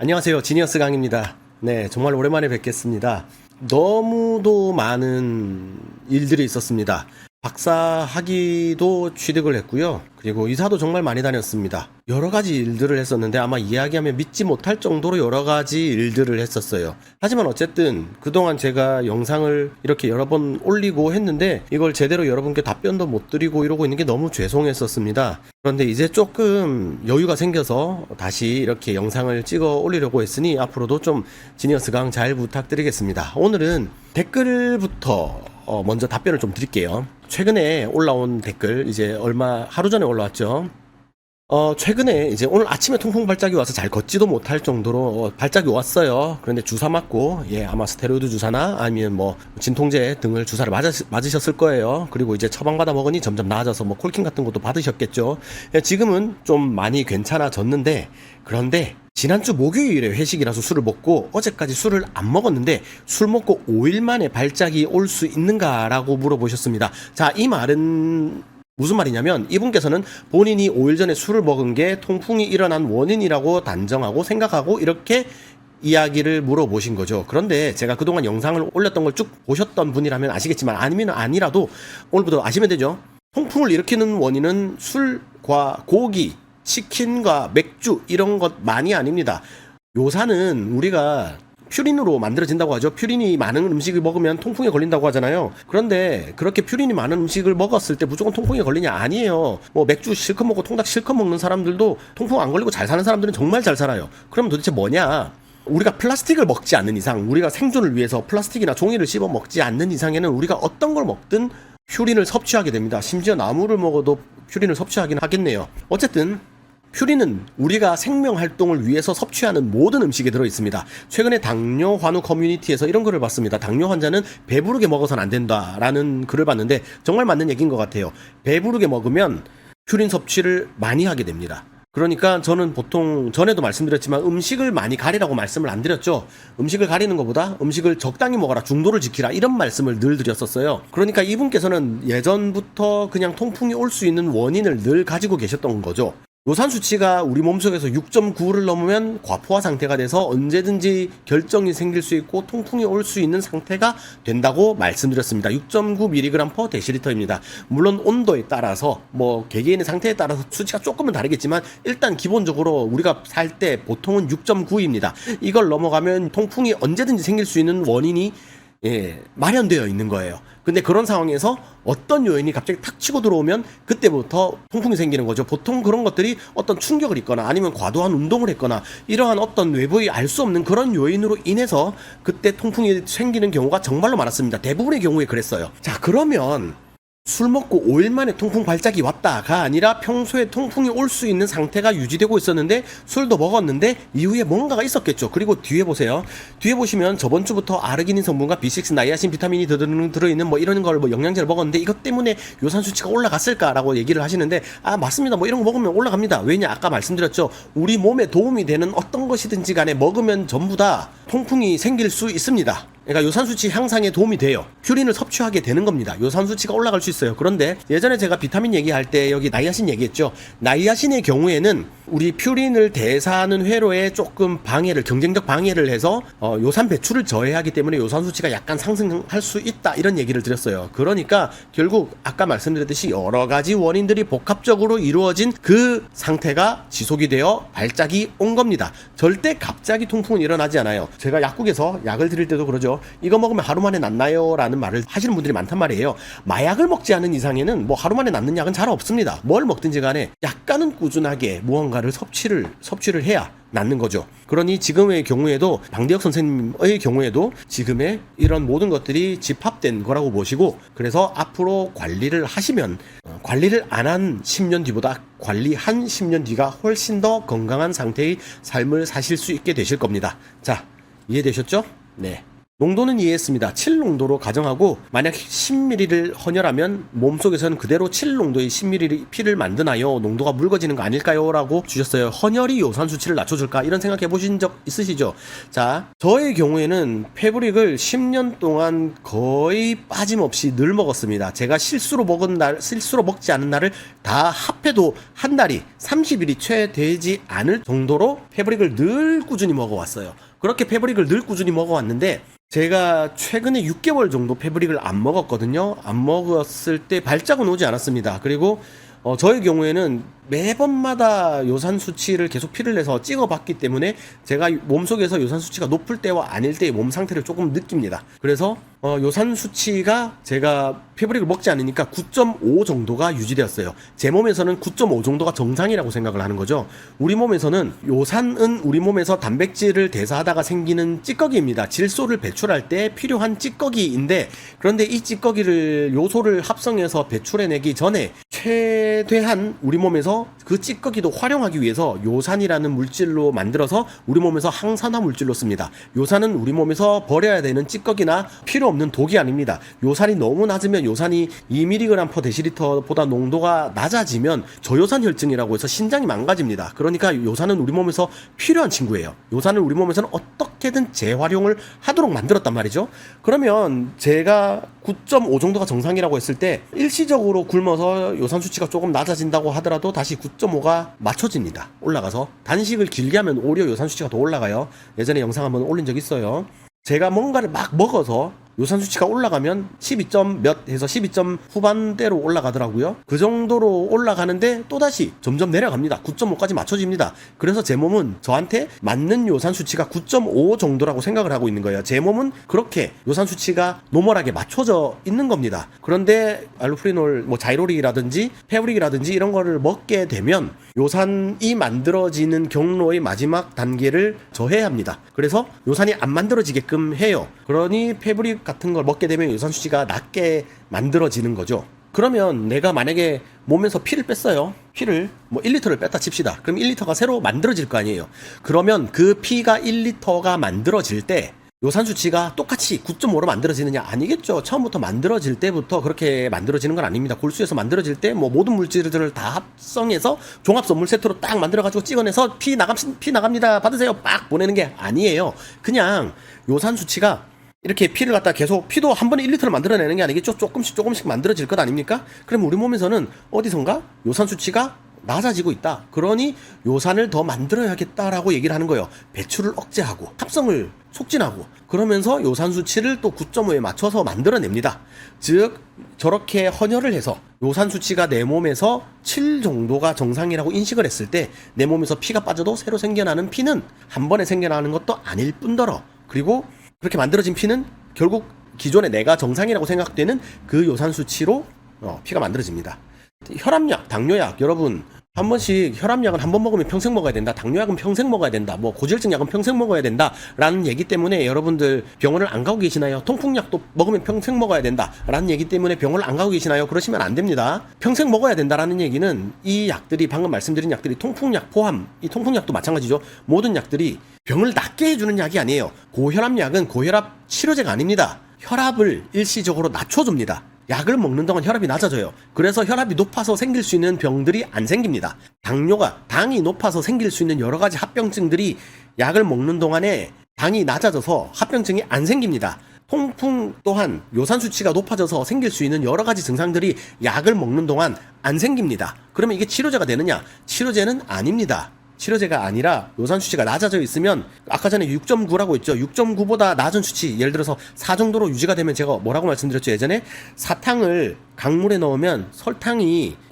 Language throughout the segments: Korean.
안녕하세요. 지니어스 강입니다. 네, 정말 오랜만에 뵙겠습니다. 너무도 많은 일들이 있었습니다. 박사 학위도 취득을 했고요. 그리고 이사도 정말 많이 다녔습니다. 여러 가지 일들을 했었는데 아마 이야기하면 믿지 못할 정도로 여러 가지 일들을 했었어요. 하지만 어쨌든 그동안 제가 영상을 이렇게 여러 번 올리고 했는데 이걸 제대로 여러분께 답변도 못 드리고 이러고 있는 게 너무 죄송했었습니다. 그런데 이제 조금 여유가 생겨서 다시 이렇게 영상을 찍어 올리려고 했으니 앞으로도 좀 지니어스 강 잘 부탁드리겠습니다. 오늘은 댓글부터 먼저 답변을 좀 드릴게요. 최근에 올라온 댓글, 이제 하루 전에 올라왔죠. 최근에 이제 오늘 아침에 통풍 발작이 와서 잘 걷지도 못할 정도로 발작이 왔어요. 그런데 주사 맞고, 아마 스테로이드 주사나 아니면 뭐 진통제 등을 주사를 맞으셨을 거예요. 그리고 이제 처방받아 먹으니 점점 나아져서 뭐 콜킨 같은 것도 받으셨겠죠. 지금은 좀 많이 괜찮아졌는데, 그런데 지난주 목요일에 회식이라서 술을 먹고 어제까지 술을 안 먹었는데 술 먹고 5일 만에 발작이 올 수 있는가라고 물어보셨습니다. 자, 이 말은 무슨 말이냐면 이분께서는 본인이 5일 전에 술을 먹은 게 통풍이 일어난 원인이라고 단정하고 생각하고 이렇게 이야기를 물어보신 거죠. 그런데 제가 그동안 영상을 올렸던 걸 쭉 보셨던 분이라면 아시겠지만 아니면 아니라도 오늘부터 아시면 되죠. 통풍을 일으키는 원인은 술과 고기, 치킨과 맥주 이런 것만이 아닙니다. 요산은 우리가 퓨린으로 만들어진다고 하죠. 퓨린이 많은 음식을 먹으면 통풍에 걸린다고 하잖아요. 그런데 그렇게 퓨린이 많은 음식을 먹었을 때 무조건 통풍에 걸리냐? 아니에요. 뭐 맥주 실컷 먹고 통닭 실컷 먹는 사람들도 통풍 안 걸리고 잘 사는 사람들은 정말 잘 살아요. 그럼 도대체 뭐냐? 우리가 플라스틱을 먹지 않는 이상, 우리가 생존을 위해서 플라스틱이나 종이를 씹어 먹지 않는 이상에는 우리가 어떤 걸 먹든 퓨린을 섭취하게 됩니다. 심지어 나무를 먹어도 퓨린을 섭취하긴 하겠네요. 어쨌든 퓨린은 우리가 생명 활동을 위해서 섭취하는 모든 음식에 들어 있습니다. 최근에 당뇨 환우 커뮤니티에서 이런 글을 봤습니다. 당뇨 환자는 배부르게 먹어서는 안 된다라는 글을 봤는데 정말 맞는 얘기인 것 같아요. 배부르게 먹으면 퓨린 섭취를 많이 하게 됩니다. 그러니까 저는 보통 전에도 말씀드렸지만 음식을 많이 가리라고 말씀을 안 드렸죠. 음식을 가리는 것보다 음식을 적당히 먹어라, 중도를 지키라, 이런 말씀을 늘 드렸었어요. 그러니까 이분께서는 예전부터 그냥 통풍이 올 수 있는 원인을 늘 가지고 계셨던 거죠. 요산 수치가 우리 몸속에서 6.9를 넘으면 과포화 상태가 돼서 언제든지 결정이 생길 수 있고 통풍이 올 수 있는 상태가 된다고 말씀드렸습니다. 6.9mg/dl입니다. 물론 온도에 따라서 뭐 개개인의 상태에 따라서 수치가 조금은 다르겠지만 일단 기본적으로 우리가 살 때 보통은 6.9입니다. 이걸 넘어가면 통풍이 언제든지 생길 수 있는 원인이 마련되어 있는 거예요. 근데 그런 상황에서 어떤 요인이 갑자기 탁 치고 들어오면 그때부터 통풍이 생기는 거죠. 보통 그런 것들이 어떤 충격을 있거나 아니면 과도한 운동을 했거나 이러한 어떤 외부의 알 수 없는 그런 요인으로 인해서 그때 통풍이 생기는 경우가 정말로 많았습니다. 대부분의 경우에 그랬어요. 자, 그러면 술 먹고 5일 만에 통풍 발작이 왔다가 아니라 평소에 통풍이 올 수 있는 상태가 유지되고 있었는데 술도 먹었는데 이후에 뭔가가 있었겠죠. 그리고 뒤에 보세요. 뒤에 보시면 저번 주부터 아르기닌 성분과 B6, 나이아신, 비타민이 들어있는 뭐 이런 걸 뭐 영양제를 먹었는데 이것 때문에 요산 수치가 올라갔을까라고 얘기를 하시는데 맞습니다. 뭐 이런 거 먹으면 올라갑니다. 왜냐? 아까 말씀드렸죠. 우리 몸에 도움이 되는 어떤 것이든지 간에 먹으면 전부 다 통풍이 생길 수 있습니다. 그러니까 요산 수치 향상에 도움이 돼요. 퓨린을 섭취하게 되는 겁니다. 요산 수치가 올라갈 수 있어요. 그런데 예전에 제가 비타민 얘기할 때 여기 나이아신 얘기했죠. 나이아신의 경우에는 우리 퓨린을 대사하는 회로에 조금 경쟁적 방해를 해서 요산 배출을 저해하기 때문에 요산 수치가 약간 상승할 수 있다, 이런 얘기를 드렸어요. 그러니까 결국 아까 말씀드렸듯이 여러 가지 원인들이 복합적으로 이루어진 그 상태가 지속이 되어 발작이 온 겁니다. 절대 갑자기 통풍은 일어나지 않아요. 제가 약국에서 약을 드릴 때도 그러죠. 이거 먹으면 하루 만에 낫나요? 라는 말을 하시는 분들이 많단 말이에요. 마약을 먹지 않은 이상에는 뭐 하루 만에 낫는 약은 잘 없습니다. 뭘 먹든지 간에 약간은 꾸준하게 무언가를 섭취를 해야 낫는 거죠. 그러니 지금의 경우에도 방대혁 선생님의 경우에도 지금의 이런 모든 것들이 집합된 거라고 보시고, 그래서 앞으로 관리를 하시면 관리를 안 한 10년 뒤보다 관리한 10년 뒤가 훨씬 더 건강한 상태의 삶을 사실 수 있게 되실 겁니다. 자, 이해되셨죠? 네. 농도는 이해했습니다. 7농도로 가정하고 만약 10ml를 헌혈하면 몸속에서는 그대로 7농도의 10ml 피를 만드나요? 농도가 묽어지는 거 아닐까요? 라고 주셨어요. 헌혈이 요산 수치를 낮춰줄까? 이런 생각해 보신 적 있으시죠? 자, 저의 경우에는 페브릭을 10년 동안 거의 빠짐없이 늘 먹었습니다. 제가 실수로 먹지 않은 날을 다 합해도 한 달이 30일이 채 되지 않을 정도로 페브릭을 늘 꾸준히 먹어왔어요. 그렇게 페브릭을 늘 꾸준히 먹어왔는데 제가 최근에 6개월 정도 페브릭을 안 먹었거든요. 안 먹었을 때 발작은 오지 않았습니다. 그리고 저의 경우에는 매번마다 요산 수치를 계속 피를 내서 찍어봤기 때문에 제가 몸속에서 요산 수치가 높을 때와 아닐 때의 몸 상태를 조금 느낍니다. 그래서 요산 수치가 제가 페브릭을 먹지 않으니까 9.5 정도가 유지되었어요. 제 몸에서는 9.5 정도가 정상이라고 생각을 하는 거죠. 우리 몸에서는 요산은 우리 몸에서 단백질을 대사하다가 생기는 찌꺼기입니다. 질소를 배출할 때 필요한 찌꺼기인데, 그런데 이 찌꺼기를 요소를 합성해서 배출해내기 전에 최대한 우리 몸에서 그 찌꺼기도 활용하기 위해서 요산이라는 물질로 만들어서 우리 몸에서 항산화 물질로 씁니다. 요산은 우리 몸에서 버려야 되는 찌꺼기나 필요 없는 독이 아닙니다. 요산이 너무 낮으면 요산이 2mg/dL 농도가 낮아지면 저요산 혈증이라고 해서 신장이 망가집니다. 그러니까 요산은 우리 몸에서 필요한 친구예요. 요산을 우리 몸에서는 어떻게든 재활용을 하도록 만들었단 말이죠. 그러면 제가 9.5 정도가 정상이라고 했을 때 일시적으로 굶어서 요산 수치가 조금 낮아진다고 하더라도 다시 9.5가 맞춰집니다. 올라가서 단식을 길게 하면 오히려 요산 수치가 더 올라가요. 예전에 영상 한번 올린 적 있어요. 제가 뭔가를 막 먹어서 요산 수치가 올라가면 12점 몇 해서 12점 후반대로 올라가더라고요. 그 정도로 올라가는데 또다시 점점 내려갑니다. 9.5까지 맞춰집니다. 그래서 제 몸은 저한테 맞는 요산 수치가 9.5 정도라고 생각을 하고 있는 거예요. 제 몸은 그렇게 요산 수치가 노멀하게 맞춰져 있는 겁니다. 그런데 알로프리놀, 자이로릭이라든지 페브릭이라든지 이런 거를 먹게 되면 요산이 만들어지는 경로의 마지막 단계를 저해합니다. 그래서 요산이 안 만들어지게끔 해요. 그러니 페브릭 같은 걸 먹게 되면 요산 수치가 낮게 만들어지는 거죠. 그러면 내가 만약에 몸에서 피를 뺐어요. 피를 1리터를 뺐다 칩시다. 그럼 1리터가 새로 만들어질 거 아니에요. 그러면 그 피가 1리터가 만들어질 때 요산 수치가 똑같이 9.5로 만들어지느냐? 아니겠죠. 처음부터 만들어질 때부터 그렇게 만들어지는 건 아닙니다. 골수에서 만들어질 때 모든 물질들을 다 합성해서 종합 선물 세트로 딱 만들어가지고 찍어내서 피 나갑니다. 받으세요. 빡 보내는 게 아니에요. 그냥 요산 수치가 이렇게 피를 갖다 계속, 피도 한 번에 1리터를 만들어내는 게 아니겠죠. 조금씩 만들어질 것 아닙니까? 그럼 우리 몸에서는 어디선가 요산 수치가 낮아지고 있다. 그러니 요산을 더 만들어야겠다라고 얘기를 하는 거예요. 배출을 억제하고 합성을 촉진하고 그러면서 요산 수치를 또 9.5에 맞춰서 만들어냅니다. 즉 저렇게 헌혈을 해서 요산 수치가 내 몸에서 7 정도가 정상이라고 인식을 했을 때 내 몸에서 피가 빠져도 새로 생겨나는 피는 한 번에 생겨나는 것도 아닐 뿐더러, 그리고 그렇게 만들어진 피는 결국 기존에 내가 정상이라고 생각되는 그 요산 수치로 피가 만들어집니다. 혈압약, 당뇨약, 여러분 한 번씩 혈압약은 한 번 먹으면 평생 먹어야 된다. 당뇨약은 평생 먹어야 된다. 고지혈증 약은 평생 먹어야 된다. 라는 얘기 때문에 여러분들 병원을 안 가고 계시나요? 통풍약도 먹으면 평생 먹어야 된다. 라는 얘기 때문에 병원을 안 가고 계시나요? 그러시면 안 됩니다. 평생 먹어야 된다라는 얘기는 이 약들이, 방금 말씀드린 약들이 통풍약 포함, 이 통풍약도 마찬가지죠. 모든 약들이 병을 낫게 해주는 약이 아니에요. 고혈압약은 고혈압 치료제가 아닙니다. 혈압을 일시적으로 낮춰줍니다. 약을 먹는 동안 혈압이 낮아져요. 그래서 혈압이 높아서 생길 수 있는 병들이 안 생깁니다. 당이 높아서 생길 수 있는 여러 가지 합병증들이 약을 먹는 동안에 당이 낮아져서 합병증이 안 생깁니다. 통풍 또한 요산 수치가 높아져서 생길 수 있는 여러 가지 증상들이 약을 먹는 동안 안 생깁니다. 그러면 이게 치료제가 되느냐? 치료제는 아닙니다. 치료제가 아니라 요산 수치가 낮아져 있으면, 아까 전에 6.9라고 했죠. 6.9보다 낮은 수치, 예를 들어서 4 정도로 유지가 되면, 제가 뭐라고 말씀드렸죠 예전에? 사탕을 강물에 넣으면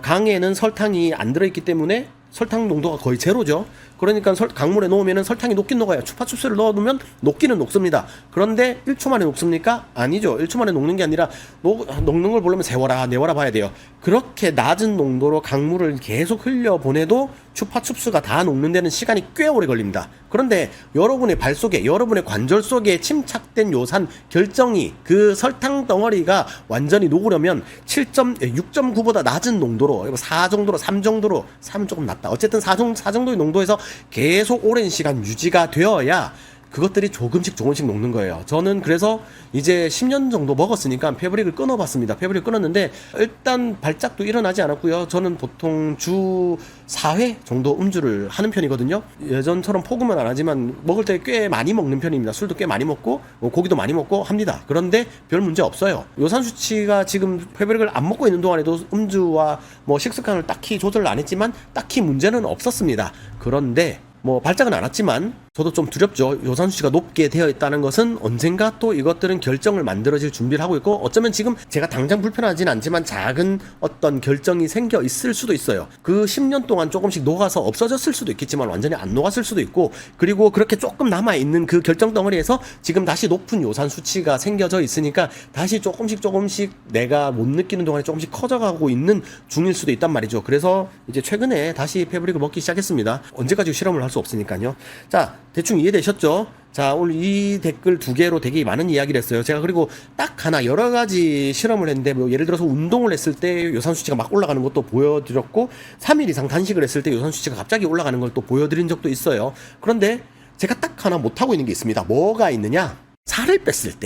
강에는 설탕이 안 들어있기 때문에 설탕 농도가 거의 제로죠. 그러니까 강물에 넣으면 설탕이 녹긴 녹아요. 추파춥스를 넣어두면 녹기는 녹습니다. 그런데 1초 만에 녹습니까? 아니죠. 1초 만에 녹는 게 아니라 녹는 걸 보려면 세워라 내워라 봐야 돼요. 그렇게 낮은 농도로 강물을 계속 흘려보내도 추파춥스가 다 녹는 데는 시간이 꽤 오래 걸립니다. 그런데 여러분의 발 속에, 여러분의 관절 속에 침착된 요산 결정이, 그 설탕 덩어리가 완전히 녹으려면 6.9보다 낮은 농도로, 4 정도로, 3 정도로, 3은 조금 낮다. 어쨌든 4 정도의 농도에서 계속 오랜 시간 유지가 되어야 그것들이 조금씩 녹는 거예요. 저는 그래서 이제 10년 정도 먹었으니까 패브릭을 끊어봤습니다. 패브릭을 끊었는데 일단 발작도 일어나지 않았고요. 저는 보통 주 4회 정도 음주를 하는 편이거든요. 예전처럼 폭음은 안 하지만 먹을 때 꽤 많이 먹는 편입니다. 술도 꽤 많이 먹고 고기도 많이 먹고 합니다. 그런데 별 문제 없어요. 요산 수치가 지금 패브릭을 안 먹고 있는 동안에도 음주와 뭐 식습관을 딱히 조절을 안 했지만 딱히 문제는 없었습니다. 그런데 뭐 발작은 안 왔지만 저도 좀 두렵죠. 요산 수치가 높게 되어 있다는 것은 언젠가 또 이것들은 결정을 만들어질 준비를 하고 있고, 어쩌면 지금 제가 당장 불편하진 않지만 작은 어떤 결정이 생겨 있을 수도 있어요. 그 10년 동안 조금씩 녹아서 없어졌을 수도 있겠지만 완전히 안 녹았을 수도 있고, 그리고 그렇게 조금 남아있는 그 결정 덩어리에서 지금 다시 높은 요산 수치가 생겨져 있으니까 다시 조금씩 내가 못 느끼는 동안에 조금씩 커져가고 있는 중일 수도 있단 말이죠. 그래서 이제 최근에 다시 패브릭을 먹기 시작했습니다. 언제까지 실험을 할 수 없으니까요. 자, 대충 이해되셨죠? 자, 오늘 이 댓글 2개로 되게 많은 이야기를 했어요. 제가 그리고 딱 하나 여러 가지 실험을 했는데, 뭐 예를 들어서 운동을 했을 때 요산 수치가 막 올라가는 것도 보여드렸고, 3일 이상 단식을 했을 때 요산 수치가 갑자기 올라가는 걸 또 보여드린 적도 있어요. 그런데 제가 딱 하나 못하고 있는 게 있습니다. 뭐가 있느냐? 살을 뺐을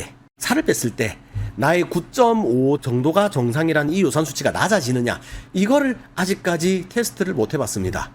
때 나의 9.5 정도가 정상이라는 이 요산 수치가 낮아지느냐, 이거를 아직까지 테스트를 못 해봤습니다.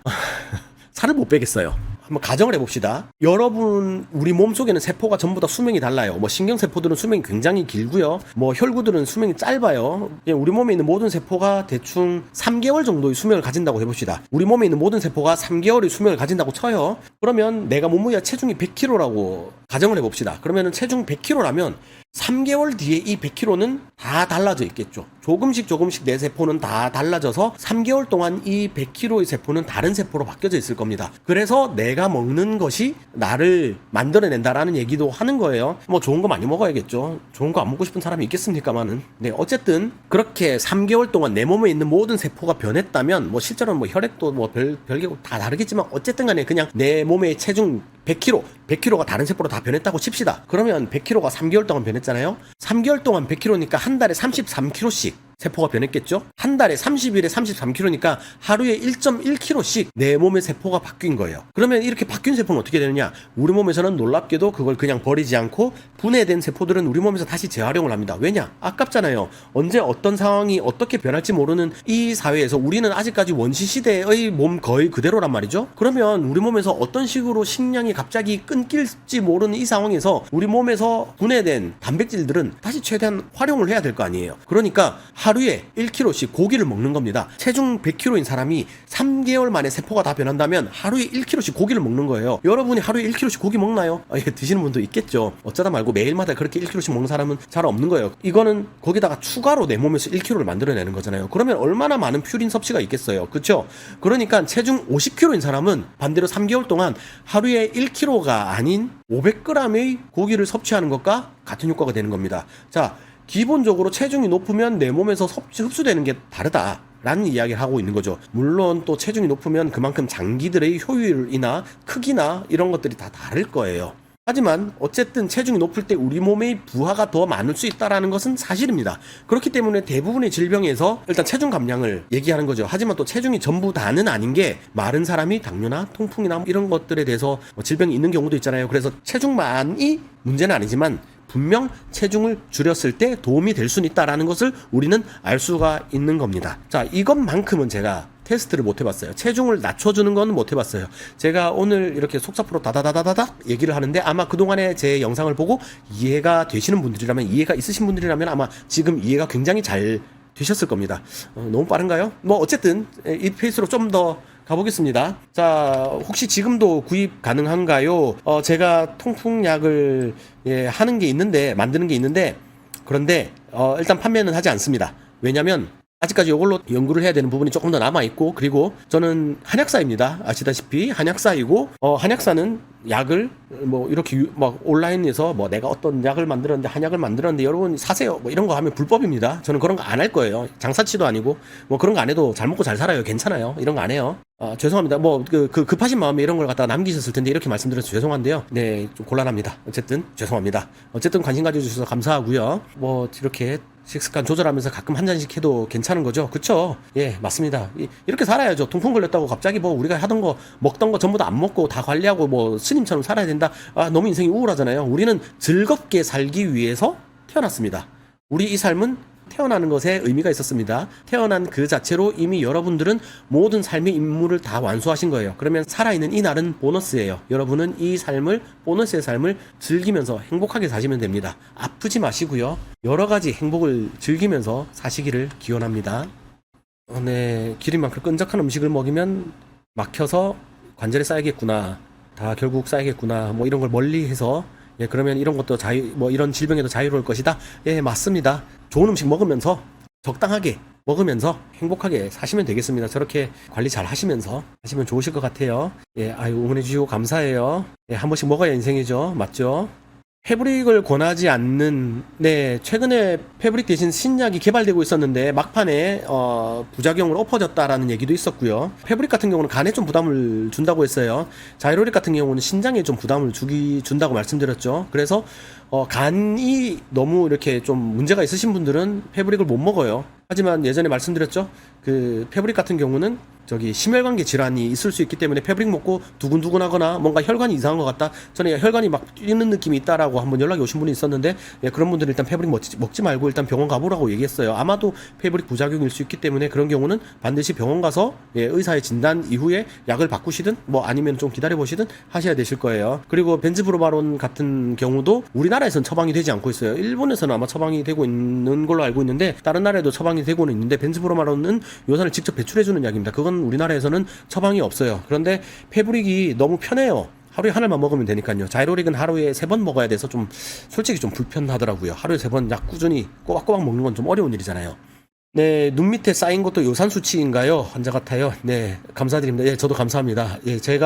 살을 못 빼겠어요. 한번 가정을 해봅시다. 여러분, 우리 몸속에는 세포가 전부 다 수명이 달라요. 뭐 신경세포들은 수명이 굉장히 길고요. 뭐 혈구들은 수명이 짧아요. 우리 몸에 있는 모든 세포가 대충 3개월 정도의 수명을 가진다고 해봅시다. 우리 몸에 있는 모든 세포가 3개월의 수명을 가진다고 쳐요. 그러면 내가 몸무게가 체중이 100kg라고 가정을 해봅시다. 그러면은 체중 100kg라면 3개월 뒤에 이 100kg는 다 달라져 있겠죠. 조금씩 내 세포는 다 달라져서 3개월 동안 이 100kg의 세포는 다른 세포로 바뀌어져 있을 겁니다. 그래서 내가 먹는 것이 나를 만들어낸다라는 얘기도 하는 거예요. 뭐 좋은 거 많이 먹어야겠죠. 좋은 거 안 먹고 싶은 사람이 있겠습니까만은. 네, 어쨌든 그렇게 3개월 동안 내 몸에 있는 모든 세포가 변했다면, 뭐 실제로는 뭐 혈액도 뭐 별개고 다 다르겠지만 어쨌든 간에 그냥 내 몸의 체중 100kg가 다른 세포로 다 변했다고 칩시다. 그러면 100kg가 3개월 동안 변했잖아요. 3개월 동안 100kg니까 한 달에 33kg씩 세포가 변했겠죠? 한 달에 30일에 33kg니까 하루에 1.1kg씩 내 몸의 세포가 바뀐 거예요. 그러면 이렇게 바뀐 세포는 어떻게 되느냐? 우리 몸에서는 놀랍게도 그걸 그냥 버리지 않고 분해된 세포들은 우리 몸에서 다시 재활용을 합니다. 왜냐? 아깝잖아요. 언제 어떤 상황이 어떻게 변할지 모르는 이 사회에서 우리는 아직까지 원시시대의 몸 거의 그대로란 말이죠. 그러면 우리 몸에서 어떤 식으로 식량이 갑자기 끊길지 모르는 이 상황에서 우리 몸에서 분해된 단백질들은 다시 최대한 활용을 해야 될 거 아니에요. 그러니까 하루에 1kg씩 고기를 먹는 겁니다. 체중 100kg인 사람이 3개월 만에 세포가 다 변한다면 하루에 1kg씩 고기를 먹는 거예요. 여러분이 하루에 1kg씩 고기 먹나요? 드시는 분도 있겠죠. 어쩌다 말고 매일마다 그렇게 1kg씩 먹는 사람은 잘 없는 거예요. 이거는 거기다가 추가로 내 몸에서 1kg를 만들어내는 거잖아요. 그러면 얼마나 많은 퓨린 섭취가 있겠어요. 그렇죠? 그러니까 체중 50kg인 사람은 반대로 3개월 동안 하루에 1kg가 아닌 500g의 고기를 섭취하는 것과 같은 효과가 되는 겁니다. 자, 기본적으로 체중이 높으면 내 몸에서 흡수되는 게 다르다라는 이야기를 하고 있는 거죠. 물론 또 체중이 높으면 그만큼 장기들의 효율이나 크기나 이런 것들이 다 다를 거예요. 하지만 어쨌든 체중이 높을 때 우리 몸의 부하가 더 많을 수 있다는 것은 사실입니다. 그렇기 때문에 대부분의 질병에서 일단 체중 감량을 얘기하는 거죠. 하지만 또 체중이 전부 다는 아닌 게, 마른 사람이 당뇨나 통풍이나 이런 것들에 대해서 질병이 있는 경우도 있잖아요. 그래서 체중만이 문제는 아니지만 분명 체중을 줄였을 때 도움이 될 수는 있다라는 것을 우리는 알 수가 있는 겁니다. 자, 이것만큼은 제가 테스트를 못 해봤어요. 체중을 낮춰주는 건 못 해봤어요. 제가 오늘 이렇게 속사포로 다다다다다닥 얘기를 하는데, 아마 그동안에 제 영상을 보고 이해가 되시는 분들이라면, 이해가 있으신 분들이라면 아마 지금 이해가 굉장히 잘 되셨을 겁니다. 너무 빠른가요? 뭐 어쨌든 이 페이스로 좀 더 가보겠습니다. 자, 혹시 지금도 구입 가능한가요? 제가 통풍약을 하는 게 있는데, 만드는 게 있는데, 그런데 일단 판매는 하지 않습니다. 왜냐면 아직까지 이걸로 연구를 해야 되는 부분이 조금 더 남아있고, 그리고 저는 한약사입니다. 아시다시피 한약사이고, 한약사는 약을 뭐 이렇게 막 온라인에서 뭐 내가 어떤 약을 만들었는데, 한약을 만들었는데 여러분 사세요 뭐 이런 거 하면 불법입니다. 저는 그런 거 안 할 거예요. 장사치도 아니고 뭐 그런 거 안 해도 잘 먹고 잘 살아요. 괜찮아요. 이런 거 안 해요. 죄송합니다. 뭐, 급하신 마음에 이런 걸 갖다가 남기셨을 텐데, 이렇게 말씀드려서 죄송한데요. 네, 좀 곤란합니다. 어쨌든, 죄송합니다. 어쨌든 관심 가져주셔서 감사하고요. 뭐, 이렇게 식습관 조절하면서 가끔 한 잔씩 해도 괜찮은 거죠. 그쵸? 예, 맞습니다. 이렇게 살아야죠. 통풍 걸렸다고 갑자기 뭐, 우리가 하던 거, 먹던 거 전부 다 안 먹고 다 관리하고 뭐, 스님처럼 살아야 된다. 너무 인생이 우울하잖아요. 우리는 즐겁게 살기 위해서 태어났습니다. 우리 이 삶은 태어나는 것에 의미가 있었습니다. 태어난 그 자체로 이미 여러분들은 모든 삶의 임무를 다 완수하신 거예요. 그러면 살아있는 이 날은 보너스예요. 여러분은 이 삶을, 보너스의 삶을 즐기면서 행복하게 사시면 됩니다. 아프지 마시고요. 여러 가지 행복을 즐기면서 사시기를 기원합니다. 네, 기름만큼 끈적한 음식을 먹이면 막혀서 관절에 쌓이겠구나. 다 결국 쌓이겠구나. 뭐 이런 걸 멀리해서 예, 그러면 이런 것도 뭐 이런 질병에도 자유로울 것이다. 예, 맞습니다. 좋은 음식 먹으면서 적당하게 먹으면서 행복하게 사시면 되겠습니다. 저렇게 관리 잘 하시면서 하시면 좋으실 것 같아요. 예, 응원해 주시고 감사해요. 예, 한 번씩 먹어야 인생이죠. 맞죠? 패브릭을 권하지 않는, 네, 최근에 패브릭 대신 신약이 개발되고 있었는데 막판에 부작용으로 엎어졌다라는 얘기도 있었고요. 패브릭 같은 경우는 간에 좀 부담을 준다고 했어요. 자이로릭 같은 경우는 신장에 좀 부담을 준다고 말씀드렸죠. 그래서 간이 너무 이렇게 좀 문제가 있으신 분들은 패브릭을 못 먹어요. 하지만 예전에 말씀드렸죠. 그 패브릭 같은 경우는 심혈관계 질환이 있을 수 있기 때문에 패브릭 먹고 두근두근하거나 뭔가 혈관이 이상한 것 같다. 전에 혈관이 막 뛰는 느낌이 있다라고 한번 연락이 오신 분이 있었는데, 예, 그런 분들은 일단 패브릭 먹지 말고 일단 병원 가보라고 얘기했어요. 아마도 패브릭 부작용일 수 있기 때문에 그런 경우는 반드시 병원 가서, 예, 의사의 진단 이후에 약을 바꾸시든 뭐 아니면 좀 기다려보시든 하셔야 되실 거예요. 그리고 벤즈브로바론 같은 경우도 우리나라에서는 처방이 되지 않고 있어요. 일본에서는 아마 처방이 되고 있는 걸로 알고 있는데 다른 나라에도 처방이 되고는 있는데, 벤즈브로바론은 요산을 직접 배출해주는 약입니다. 그건 우리나라에서는 처방이 없어요. 그런데 패브릭이 너무 편해요. 하루에 하나만 먹으면 되니까요. 자이로릭은 하루에 3번 먹어야 돼서 좀 솔직히 좀 불편하더라고요. 하루에 3번 약 꾸준히 꼬박꼬박 먹는 건 좀 어려운 일이잖아요. 네, 눈 밑에 쌓인 것도 요산 수치인가요? 환자 같아요. 네, 감사드립니다. 예, 저도 감사합니다. 예, 제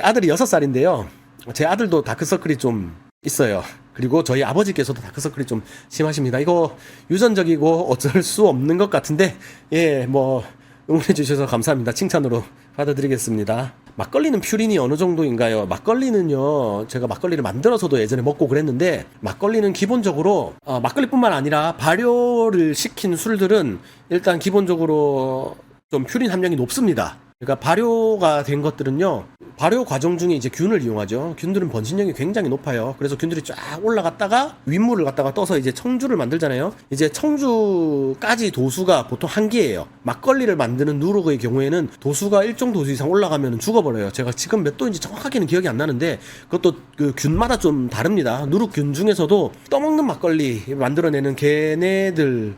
아들이 6살인데요. 제 아들도 다크서클이 좀 있어요. 그리고 저희 아버지께서도 다크서클이 좀 심하십니다. 이거 유전적이고 어쩔 수 없는 것 같은데, 예, 뭐 응원해 주셔서 감사합니다. 칭찬으로 받아드리겠습니다. 막걸리는 퓨린이 어느 정도인가요? 막걸리는요, 제가 막걸리를 만들어서도 예전에 먹고 그랬는데, 막걸리는 기본적으로 막걸리뿐만 아니라 발효를 시킨 술들은 일단 기본적으로 좀 퓨린 함량이 높습니다. 그러니까 발효가 된 것들은요, 발효 과정 중에 이제 균을 이용하죠. 균들은 번식력이 굉장히 높아요. 그래서 균들이 쫙 올라갔다가 윗물을 갖다가 떠서 이제 청주를 만들잖아요. 이제 청주까지 도수가 보통 한계예요. 막걸리를 만드는 누룩의 경우에는 도수가 일정 도수 이상 올라가면 죽어버려요. 제가 지금 몇 도인지 정확하게는 기억이 안 나는데, 그것도 그 균마다 좀 다릅니다. 누룩균 중에서도 떠먹는 막걸리 만들어내는 걔네들은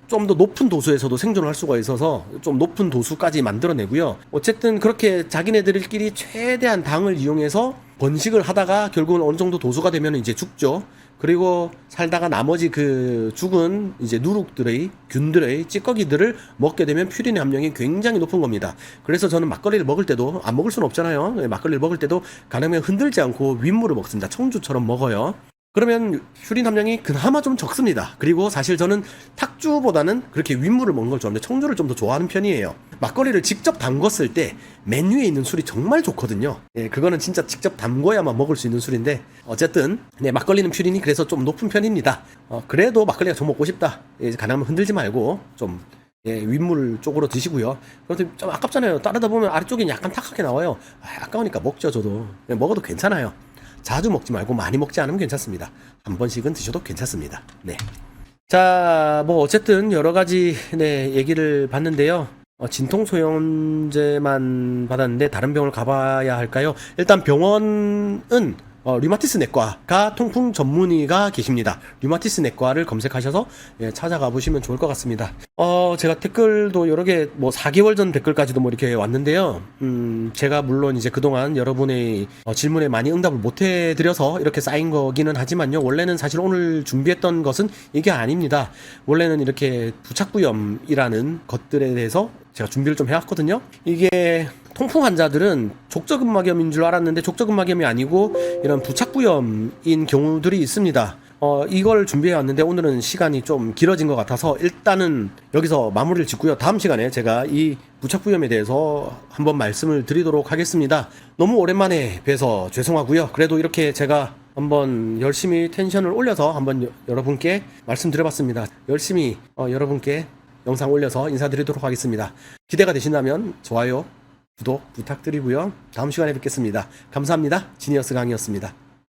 좀 더 높은 도수에서도 생존을 할 수가 있어서 좀 높은 도수까지 만들어내고요. 어쨌든 그렇게 자기네들끼리 최대한 당을 이용해서 번식을 하다가 결국은 어느 정도 도수가 되면 이제 죽죠. 그리고 살다가 나머지 그 죽은 이제 누룩들의 균들의 찌꺼기들을 먹게 되면 퓨린의 함량이 굉장히 높은 겁니다. 그래서 저는 막걸리를 먹을 때도, 안 먹을 수는 없잖아요. 막걸리를 먹을 때도 가능하면 흔들지 않고 윗물을 먹습니다. 청주처럼 먹어요. 그러면 퓨린 함량이 그나마 좀 적습니다. 그리고 사실 저는 탁주보다는 그렇게 윗물을 먹는 걸 좋아하는데 청주를 좀 더 좋아하는 편이에요. 막걸리를 직접 담궜을 때 맨 위에 있는 술이 정말 좋거든요. 예, 그거는 진짜 직접 담궈야만 먹을 수 있는 술인데, 어쨌든 네, 막걸리는 퓨린이 그래서 좀 높은 편입니다. 그래도 막걸리가 좀 먹고 싶다. 예, 가능하면 흔들지 말고 좀, 예, 윗물 쪽으로 드시고요. 그런데 좀 아깝잖아요. 따르다 보면 아래쪽이 약간 탁하게 나와요. 아까우니까 먹죠. 저도. 예, 먹어도 괜찮아요. 자주 먹지 말고 많이 먹지 않으면 괜찮습니다. 한 번씩은 드셔도 괜찮습니다. 네. 자, 뭐 어쨌든 여러 가지 네, 얘기를 봤는데요. 진통소염제만 받았는데 다른 병을 가봐야 할까요? 일단 병원은 류마티스 내과가 통풍 전문의가 계십니다. 류마티스 내과를 검색하셔서, 예, 찾아가 보시면 좋을 것 같습니다. 제가 댓글도 여러 개, 뭐 4개월 전 댓글까지도 뭐 이렇게 왔는데요. 제가 물론 이제 그동안 여러분의 질문에 많이 응답을 못 해드려서 이렇게 쌓인 거기는 하지만요. 원래는 사실 오늘 준비했던 것은 이게 아닙니다. 원래는 이렇게 부착부염이라는 것들에 대해서 제가 준비를 좀 해왔거든요. 이게 통풍 환자들은 족저근막염인 줄 알았는데 족저근막염이 아니고 이런 부착부염인 경우들이 있습니다. 이걸 준비해 왔는데 오늘은 시간이 좀 길어진 것 같아서 일단은 여기서 마무리를 짓고요. 다음 시간에 제가 이 부착부위험에 대해서 한번 말씀을 드리도록 하겠습니다. 너무 오랜만에 뵈서 죄송하고요. 그래도 이렇게 제가 한번 열심히 텐션을 올려서 한번 여러분께 말씀드려봤습니다. 열심히 여러분께 영상 올려서 인사드리도록 하겠습니다. 기대가 되신다면 좋아요, 구독 부탁드리고요. 다음 시간에 뵙겠습니다. 감사합니다. 지니어스 강이었습니다.